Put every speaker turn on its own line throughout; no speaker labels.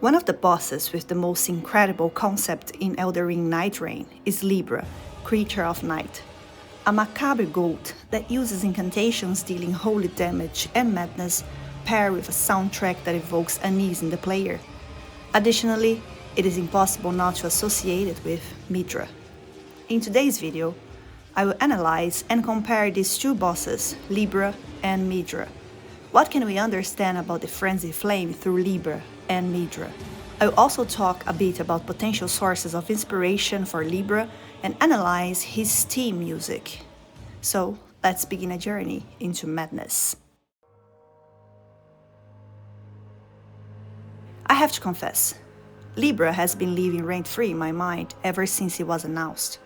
One of the bosses with the most incredible concept in Elden Ring Nightreign is Libra, Creature of Night, a macabre goat that uses incantations dealing holy damage and madness paired with a soundtrack that evokes unease in the player. Additionally, it is impossible not to associate it with Midra. In today's video, I will analyze and compare these two bosses, Libra and Midra. What can we understand about the Frenzied Flame through Libra and Midra? I will also talk a bit about potential sources of inspiration for Libra and analyze his theme music. So, let's begin a journey into madness. I have to confess, Libra has been living rent-free in my mind ever since he was announced.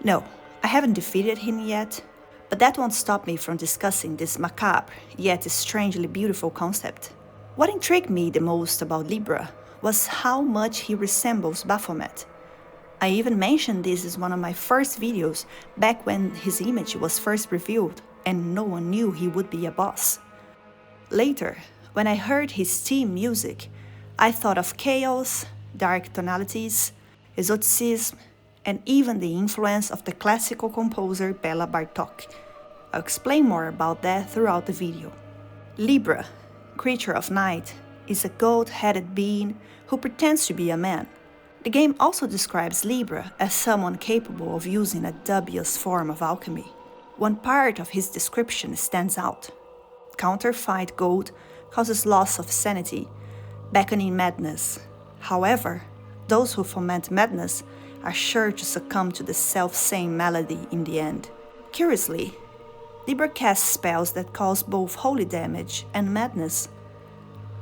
No, I haven't defeated him yet, but that won't stop me from discussing this macabre, yet strangely beautiful concept. What intrigued me the most about Libra was how much he resembles Baphomet. I even mentioned this as one of my first videos back when his image was first revealed and no one knew he would be a boss. Later, when I heard his theme music, I thought of chaos, dark tonalities, exoticism, and even the influence of the classical composer Béla Bartók. I'll explain more about that throughout the video. Libra, Creature of Night, is a goat-headed being who pretends to be a man. The game also describes Libra as someone capable of using a dubious form of alchemy. One part of his description stands out. Counterfeit gold causes loss of sanity, beckoning madness. However, those who foment madness are sure to succumb to the self-same malady in the end. Curiously, Libra casts spells that cause both holy damage and madness.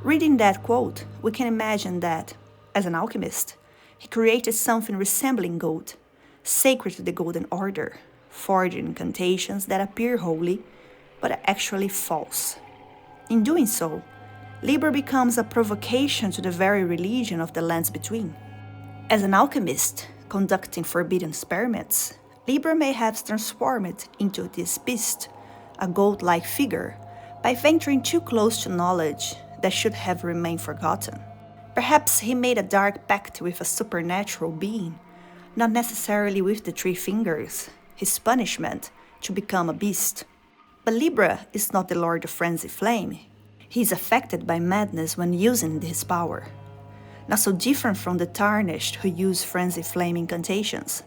Reading that quote, we can imagine that, as an alchemist, he created something resembling gold, sacred to the Golden Order, forging incantations that appear holy, but are actually false. In doing so, Libra becomes a provocation to the very religion of the lands between. As an alchemist, conducting forbidden experiments, Libra may have transformed into this beast, a goat-like figure, by venturing too close to knowledge that should have remained forgotten. Perhaps he made a dark pact with a supernatural being, not necessarily with the three fingers, his punishment to become a beast. But Libra is not the Lord of Frenzied Flame. He is affected by madness when using his power. Not so different from the Tarnished who use Frenzied Flame incantations.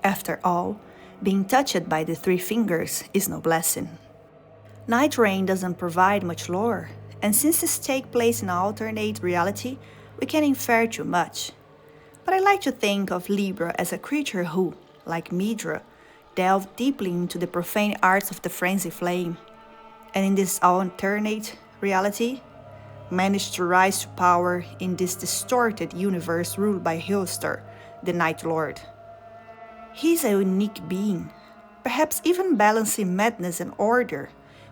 After all, being touched by the three fingers is no blessing. Nightreign doesn't provide much lore, and since it takes place in an alternate reality, we can't infer too much. But I like to think of Libra as a creature who, like Midra, delved deeply into the profane arts of the Frenzied Flame, and in this alternate reality, managed to rise to power in this distorted universe ruled by Hilstar, the Night Lord. He's a unique being, perhaps even balancing madness and order,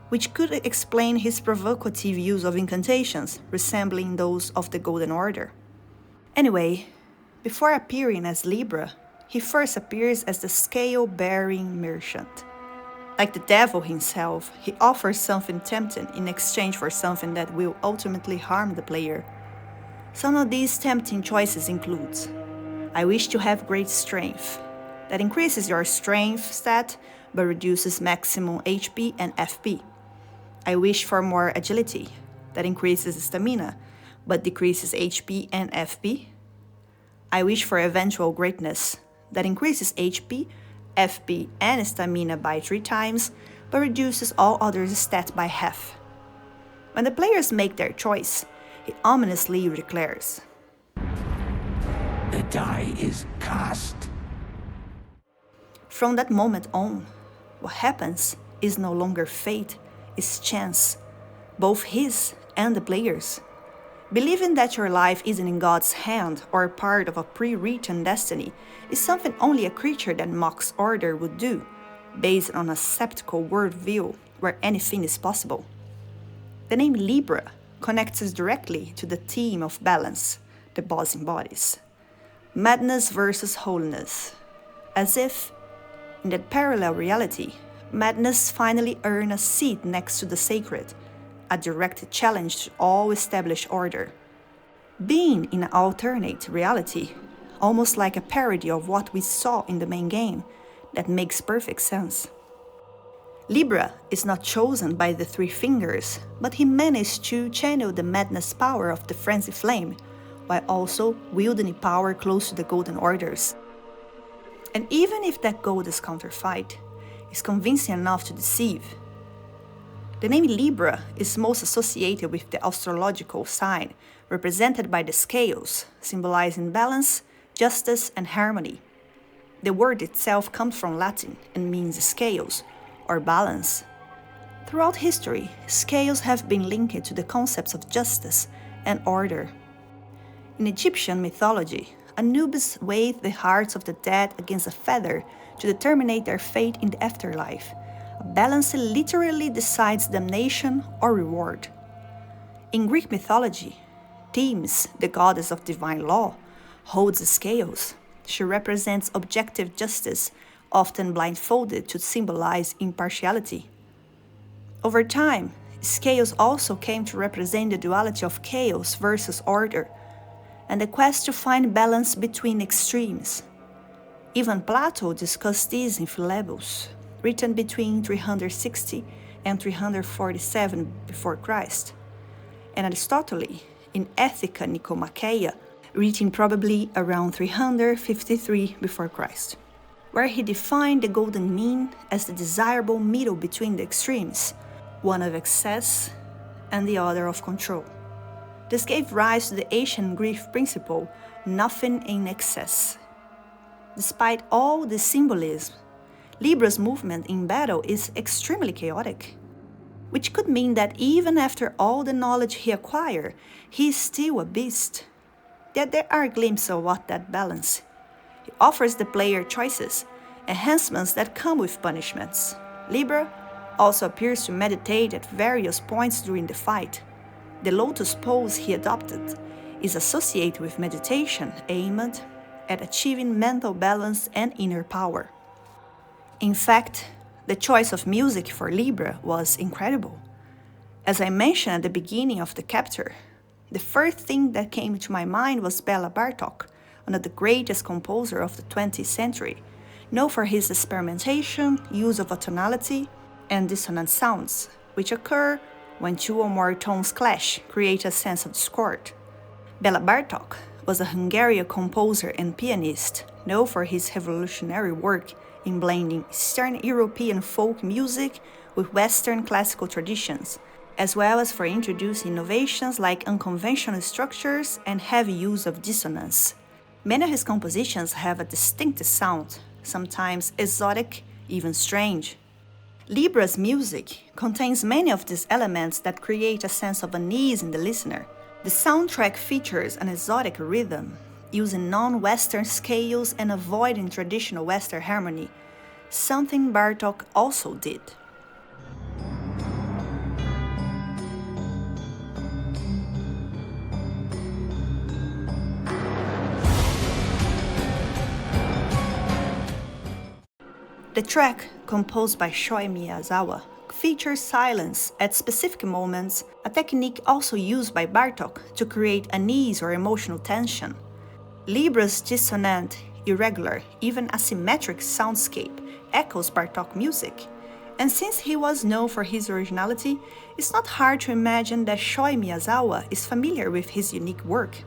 which could explain his provocative use of incantations resembling those of the Golden Order. Anyway, before appearing as Libra, he first appears as the scale-bearing merchant. Like the devil himself, he offers something tempting in exchange for something that will ultimately harm the player. Some of these tempting choices include: I wish to have great strength. That increases your strength stat, but reduces maximum HP and FP. I wish for more agility. That increases stamina, but decreases HP and FP. I wish for eventual greatness. That increases HP, FP, and stamina by 3 times, but reduces all other stats by half. When the players make their choice, he ominously declares,
"The die is cast."
From that moment on, what happens is no longer fate, it's chance, both his and the players. Believing that your life isn't in God's hand or part of a pre-written destiny is something only a creature that mocks order would do, based on a skeptical worldview where anything is possible. The name Libra connects us directly to the theme of balance the boss embodies. Madness versus holiness. As if, in that parallel reality, madness finally earned a seat next to the sacred, a direct challenge to all established order. being in an alternate reality, almost like a parody of what we saw in the main game, that makes perfect sense. Libra is not chosen by the three fingers, but he managed to channel the madness power of the Frenzied Flame, while also wielding power close to the Golden Orders. And even if that gold is counterfeit, it's convincing enough to deceive. The name Libra is most associated with the astrological sign, represented by the scales, symbolizing balance, justice, and harmony. The word itself comes from Latin and means scales, or balance. Throughout history, scales have been linked to the concepts of justice and order. In Egyptian mythology, Anubis weighed the hearts of the dead against a feather to determine their fate in the afterlife. A balance literally decides damnation or reward. In Greek mythology, Themis, the goddess of divine law, holds the scales. She represents objective justice, often blindfolded to symbolize impartiality. Over time, scales also came to represent the duality of chaos versus order, and the quest to find balance between extremes. Even Plato discussed this in Philebus, written between 360 and 347 before Christ, and Aristotle in Ethica Nicomacheia, written probably around 353 before Christ, where he defined the golden mean as the desirable middle between the extremes, one of excess and the other of control. This gave rise to the ancient Greek principle, nothing in excess. Despite all the symbolism, Libra's movement in battle is extremely chaotic, which could mean that even after all the knowledge he acquired, he is still a beast. Yet there are glimpses of what that balance. He offers the player choices, enhancements that come with punishments. Libra also appears to meditate at various points during the fight. The lotus pose he adopted is associated with meditation aimed at achieving mental balance and inner power. In fact, the choice of music for Libra was incredible. As I mentioned at the beginning of the chapter, the first thing that came to my mind was Béla Bartók, one of the greatest composers of the 20th century, known for his experimentation, use of atonality, and dissonant sounds, which occur when two or more tones clash, create a sense of discord. Béla Bartók was a Hungarian composer and pianist, known for his revolutionary work in blending Eastern European folk music with Western classical traditions, as well as for introducing innovations like unconventional structures and heavy use of dissonance. Many of his compositions have a distinctive sound, sometimes exotic, even strange. Libra's music contains many of these elements that create a sense of unease in the listener. The soundtrack features an exotic rhythm, using non-Western scales and avoiding traditional Western harmony, something Bartók also did. The track, composed by Shoei Miyazawa, features silence at specific moments, a technique also used by Bartók to create unease or emotional tension. Libra's dissonant, irregular, even asymmetric soundscape echoes Bartók music, and since he was known for his originality, it's not hard to imagine that Shoei Miyazawa is familiar with his unique work.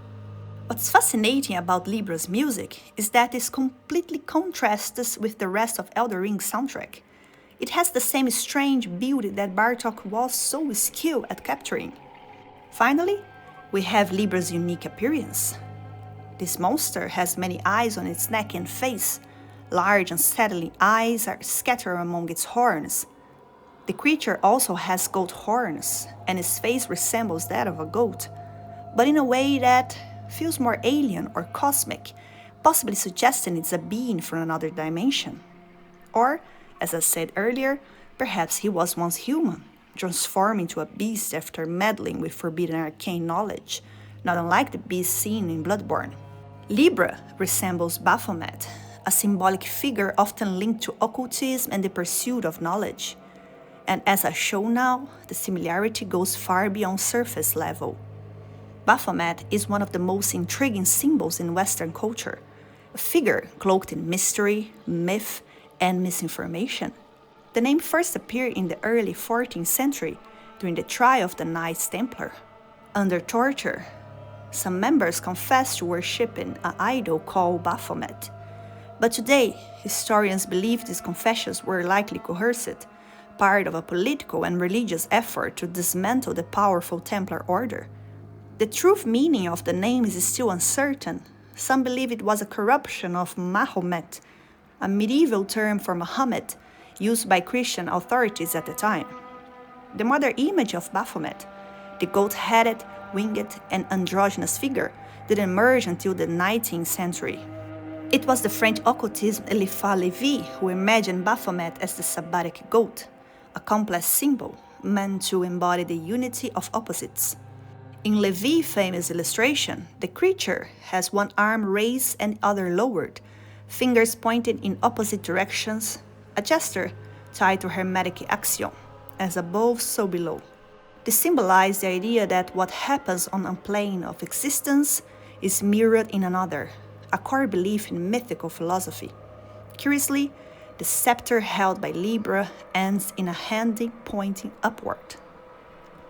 What's fascinating about Libra's music is that it completely contrasts with the rest of Elden Ring's soundtrack. It has the same strange beauty that Bartók was so skilled at capturing. Finally, we have Libra's unique appearance. This monster has many eyes on its neck and face. Large, unsettling eyes are scattered among its horns. The creature also has goat horns, and its face resembles that of a goat, but in a way that feels more alien or cosmic, possibly suggesting it's a being from another dimension. Or, as I said earlier, perhaps he was once human, transformed into a beast after meddling with forbidden arcane knowledge, not unlike the beast seen in Bloodborne. Libra resembles Baphomet, a symbolic figure often linked to occultism and the pursuit of knowledge. And as I show now, the similarity goes far beyond surface level. Baphomet is one of the most intriguing symbols in Western culture, a figure cloaked in mystery, myth, and misinformation. The name first appeared in the early 14th century during the trial of the Knights Templar. Under torture, some members confessed to worshipping an idol called Baphomet. But today, historians believe these confessions were likely coerced, part of a political and religious effort to dismantle the powerful Templar order. The true meaning of the name is still uncertain. Some believe it was a corruption of Mahomet, a medieval term for Muhammad used by Christian authorities at the time. The modern image of Baphomet, the goat-headed, winged, and androgynous figure, didn't emerge until the 19th century. It was the French occultist Eliphas Lévy who imagined Baphomet as the sabbatic goat, a complex symbol meant to embody the unity of opposites. In Lévy's famous illustration, the creature has one arm raised and the other lowered, fingers pointing in opposite directions, a gesture tied to Hermetic axiom, as above, so below. This symbolizes the idea that what happens on a plane of existence is mirrored in another, a core belief in mythical philosophy. Curiously, the scepter held by Libra ends in a hand pointing upward.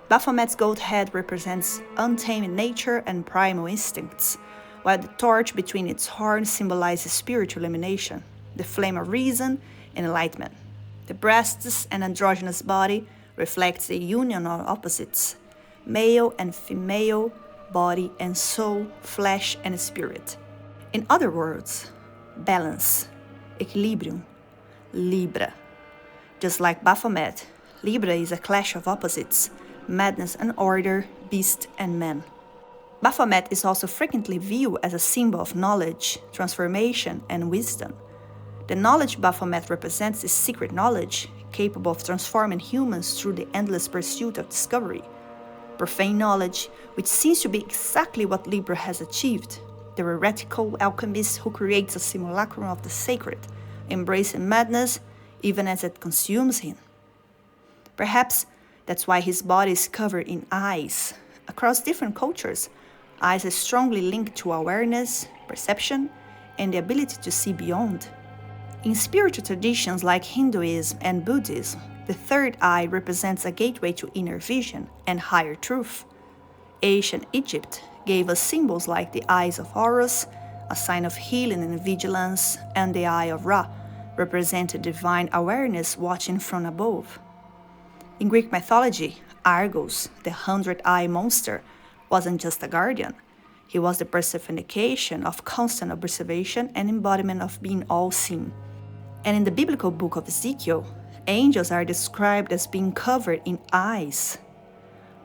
Baphomet's goat head represents untamed nature and primal instincts, while the torch between its horns symbolizes spiritual illumination, the flame of reason and enlightenment. The breasts and androgynous body reflects the union of opposites, male and female, body and soul, flesh and spirit. In other words, balance, equilibrium, Libra. Just like Baphomet, Libra is a clash of opposites, madness and order, beast and man. Baphomet is also frequently viewed as a symbol of knowledge, transformation, and wisdom. The knowledge Baphomet represents is secret knowledge, capable of transforming humans through the endless pursuit of discovery. Profane knowledge, which seems to be exactly what Libra has achieved, the heretical alchemist who creates a simulacrum of the sacred, embracing madness even as it consumes him. Perhaps that's why his body is covered in eyes. Across different cultures, eyes are strongly linked to awareness, perception, and the ability to see beyond. In spiritual traditions like Hinduism and Buddhism, the third eye represents a gateway to inner vision and higher truth. Ancient Egypt gave us symbols like the eyes of Horus, a sign of healing and vigilance, and the eye of Ra, represented divine awareness watching from above. In Greek mythology, Argos, the 100-eyed monster, wasn't just a guardian. He was the personification of constant observation and embodiment of being all-seeing. And in the biblical book of Ezekiel, angels are described as being covered in eyes.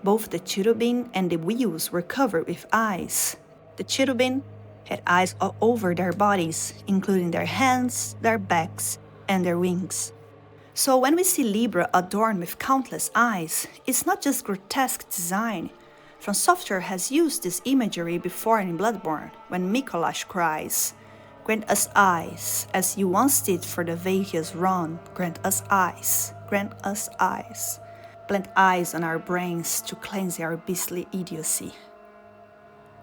Both the cherubim and the wheels were covered with eyes. The cherubim had eyes all over their bodies, including their hands, their backs, and their wings. So when we see Libra adorned with countless eyes, it's not just grotesque design. From Software has used this imagery before in Bloodborne, when Mikolash cries, "Grant us eyes, as you once did for the Vagia's run. Grant us eyes, grant us eyes. Plant eyes on our brains to cleanse our beastly idiocy."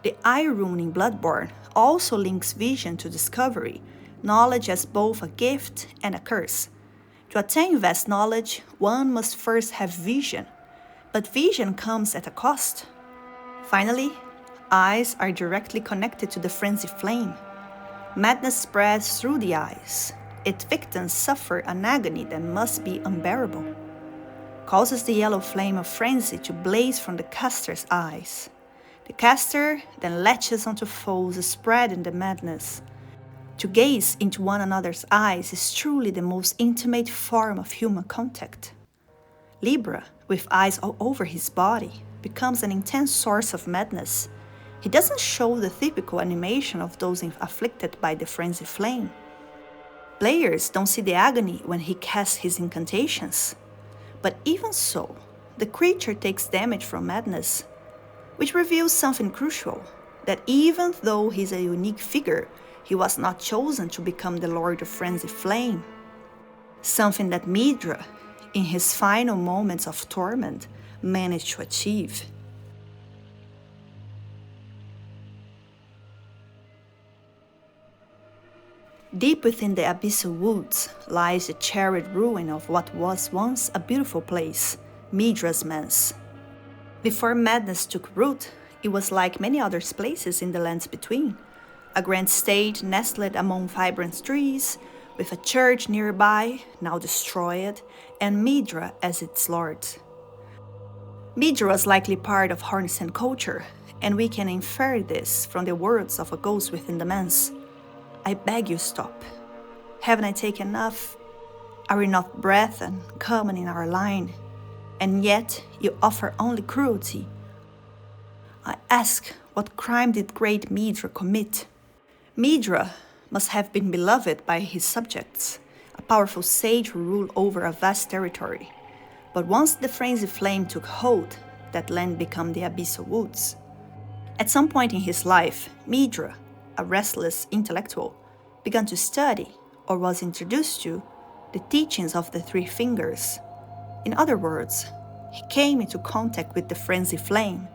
The eye rune in Bloodborne also links vision to discovery, knowledge as both a gift and a curse. To attain vast knowledge, one must first have vision, but vision comes at a cost. Finally, eyes are directly connected to the Frenzied Flame. Madness spreads through the eyes. Its victims suffer an agony that must be unbearable. Causes the yellow flame of frenzy to blaze from the caster's eyes. The caster then latches onto foes, spreading the madness. To gaze into one another's eyes is truly the most intimate form of human contact. Libra, with eyes all over his body, becomes an intense source of madness. He doesn't show the typical animation of those afflicted by the Frenzied Flame. Players don't see the agony when he casts his incantations. But even so, the creature takes damage from madness, which reveals something crucial, that even though he's a unique figure, he was not chosen to become the Lord of Frenzied Flame. Something that Midra, in his final moments of torment, managed to achieve. Deep within the abyssal woods lies the charred ruin of what was once a beautiful place, Midra's manse. Before madness took root, it was like many other places in the lands between, a grand state nestled among vibrant trees, with a church nearby, now destroyed, and Midra as its lord. Midra was likely part of Hornsen culture, and we can infer this from the words of a ghost within the manse. I beg you stop. Haven't I taken enough? Are we not breath and common in our line? And yet you offer only cruelty. I ask, what crime did great Midra commit? Midra must have been beloved by his subjects, a powerful sage who ruled over a vast territory. But once the Frenzied Flame took hold, that land became the abyssal woods. At some point in his life, Midra, a restless intellectual, began to study, or was introduced to, the teachings of the Three Fingers. In other words, he came into contact with the Frenzied Flame.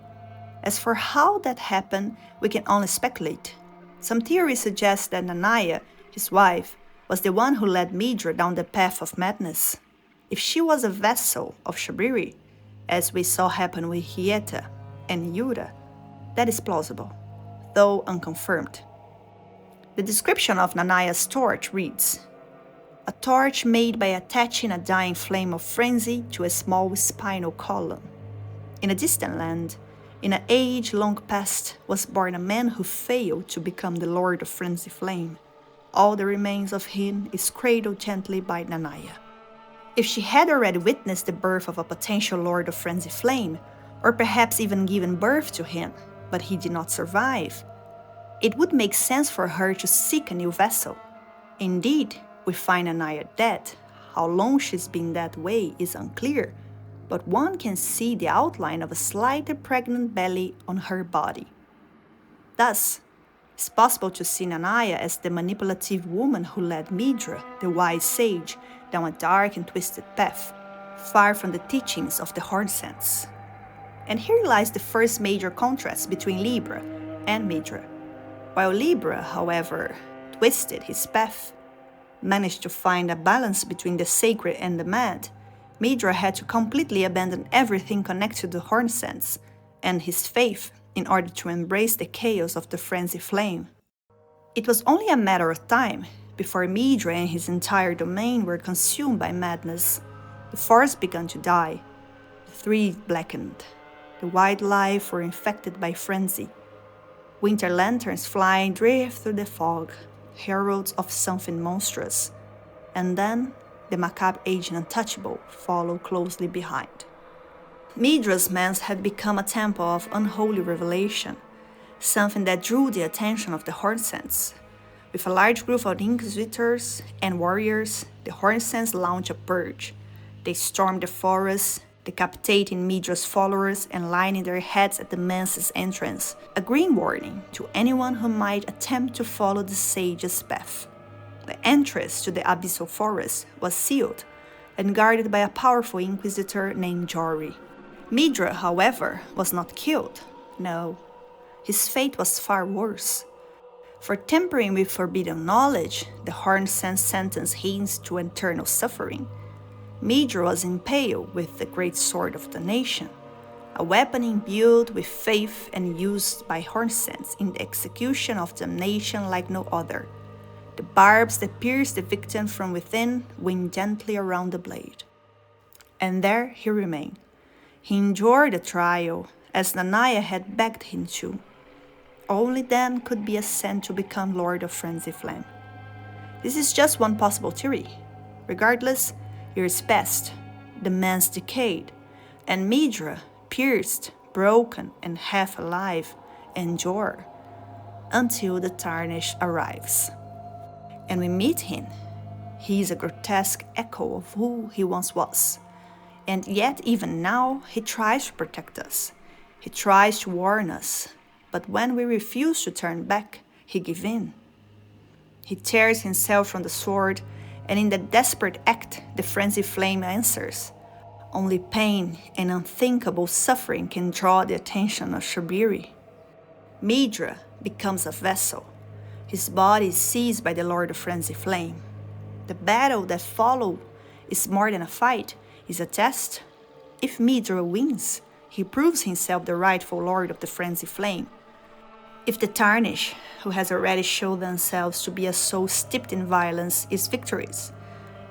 As for how that happened, we can only speculate. Some theories suggest that Nanaya, his wife, was the one who led Midra down the path of madness. If she was a vessel of Shabiri, as we saw happen with Hieta and Yura, that is plausible, though unconfirmed. The description of Nanaya's torch reads, a torch made by attaching a dying flame of frenzy to a small spinal column. In a distant land, in an age long past, was born a man who failed to become the Lord of Frenzied Flame. All that remains of him is cradled gently by Nanaya. If she had already witnessed the birth of a potential Lord of Frenzied Flame, or perhaps even given birth to him, but he did not survive, it would make sense for her to seek a new vessel. Indeed, we find Nanaya dead. How long she's been that way is unclear, but one can see the outline of a slightly pregnant belly on her body. Thus, it's possible to see Nanaya as the manipulative woman who led Midra, the wise sage, down a dark and twisted path, far from the teachings of the Hornsens. And here lies the first major contrast between Libra and Midra. While Libra, however, twisted his path, managed to find a balance between the sacred and the mad, Midra had to completely abandon everything connected to Hornsens and his faith in order to embrace the chaos of the Frenzied Flame. It was only a matter of time before Midra and his entire domain were consumed by madness. The forests began to die, the trees blackened, the wildlife were infected by frenzy. Winter lanterns flying drift through the fog, heralds of something monstrous, and then the macabre agent Untouchable followed closely behind. Midra's manse had become a temple of unholy revelation, something that drew the attention of the Hornsens. With a large group of inquisitors and warriors, the Hornsens launched a purge. They stormed the forest, decapitating Midra's followers and lining their heads at the manse's entrance, a green warning to anyone who might attempt to follow the sage's path. The entrance to the abyssal forest was sealed and guarded by a powerful inquisitor named Jory. Midra, however, was not killed. No, his fate was far worse. For tampering with forbidden knowledge, the Hornsens sentenced him to eternal suffering. Midra was impaled with the great sword of the nation, a weapon imbued with faith and used by Hornsens in the execution of damnation like no other. The barbs that pierced the victim from within went gently around the blade. And there he remained. He endured the trial, as Nanaya had begged him to. Only then could be ascend to become Lord of Frenzied Flame. This is just one possible theory. Regardless, years passed, the man's decayed, and Midra, pierced, broken, and half alive, endure, until the Tarnished arrives. And we meet him. He is a grotesque echo of who he once was. And yet, even now, he tries to protect us. He tries to warn us. But when we refuse to turn back, he gives in. He tears himself from the sword, and in that desperate act, the Frenzied Flame answers. Only pain and unthinkable suffering can draw the attention of Shabiri. Midra becomes a vessel. His body is seized by the Lord of Frenzied Flame. The battle that followed is more than a fight, it's a test. If Midra wins, he proves himself the rightful Lord of the Frenzied Flame. If the Tarnished, who has already shown themselves to be a soul steeped in violence, is victorious,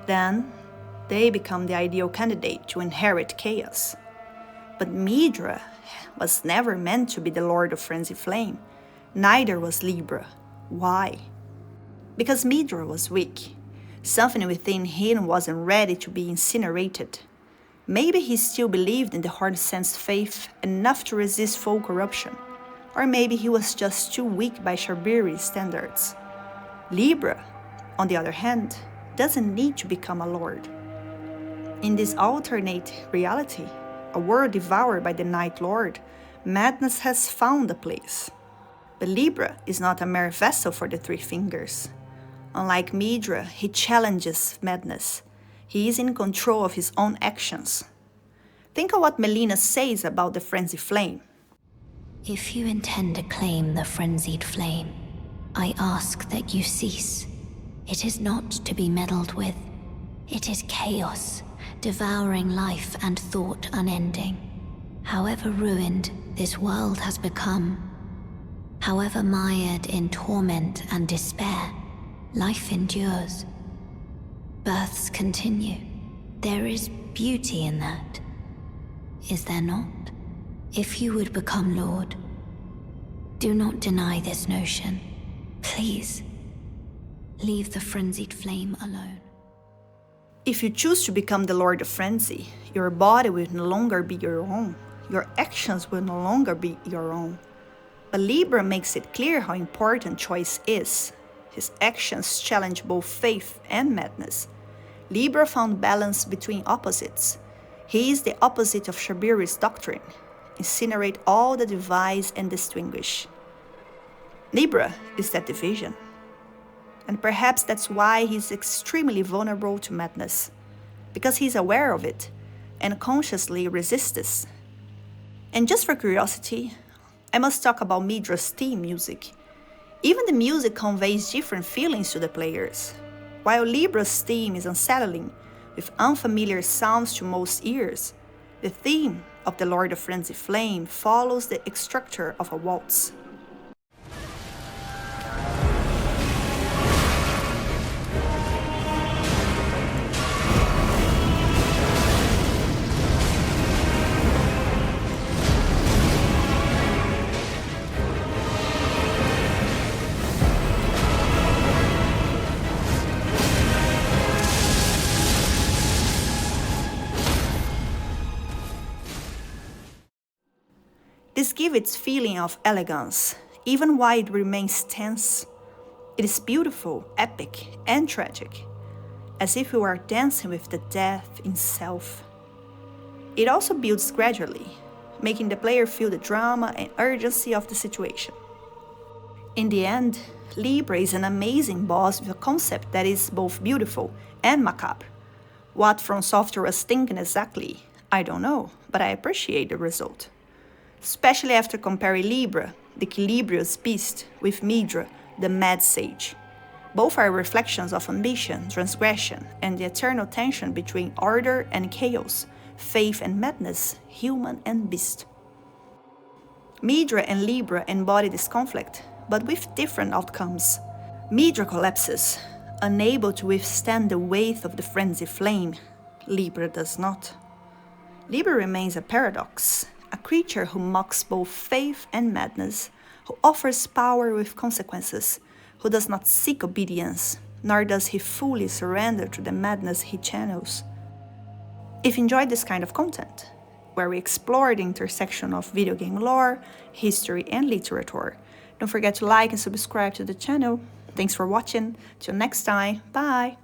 then they become the ideal candidate to inherit chaos. But Midra was never meant to be the Lord of Frenzied Flame. Neither was Libra. Why? Because Midra was weak. Something within him wasn't ready to be incinerated. Maybe he still believed in the heart-sensed faith enough to resist full corruption. Or maybe he was just too weak by Shabiri's standards. Libra, on the other hand, doesn't need to become a lord. In this alternate reality, a world devoured by the Night Lord, madness has found a place. But Libra is not a mere vessel for the Three Fingers. Unlike Midra, he challenges madness. He is in control of his own actions. Think of what Melina says about the Frenzied Flame.
If you intend to claim the Frenzied Flame, I ask that you cease. It is not to be meddled with. It is chaos, devouring life and thought unending. However ruined this world has become, however mired in torment and despair, life endures. Births continue. There is beauty in that. Is there not? If you would become Lord, do not deny this notion. Please, leave the Frenzied Flame alone.
If you choose to become the Lord of Frenzy, your body will no longer be your own. Your actions will no longer be your own. But Libra makes it clear how important choice is. His actions challenge both faith and madness. Libra found balance between opposites. He is the opposite of Shabiri's doctrine. Incinerate all that divides and distinguish. Libra is that division. And perhaps that's why he's extremely vulnerable to madness. Because he's aware of it and consciously resists this. And just for curiosity, I must talk about Midra's theme music. Even the music conveys different feelings to the players. While Libra's theme is unsettling, with unfamiliar sounds to most ears, the theme of the Lord of Frenzied Flame follows the structure of a waltz. This gives its feeling of elegance, even while it remains tense. It is beautiful, epic, and tragic, as if we were dancing with the death itself. It also builds gradually, making the player feel the drama and urgency of the situation. In the end, Libra is an amazing boss with a concept that is both beautiful and macabre. What From Software was thinking exactly, I don't know, but I appreciate the result. Especially after comparing Libra, the equilibrious beast, with Midra, the mad sage. Both are reflections of ambition, transgression, and the eternal tension between order and chaos, faith and madness, human and beast. Midra and Libra embody this conflict, but with different outcomes. Midra collapses, unable to withstand the weight of the Frenzied Flame. Libra does not. Libra remains a paradox, a creature who mocks both faith and madness, who offers power with consequences, who does not seek obedience, nor does he fully surrender to the madness he channels. If you enjoyed this kind of content, where we explore the intersection of video game lore, history, and literature, don't forget to like and subscribe to the channel. Thanks for watching. Till next time, bye!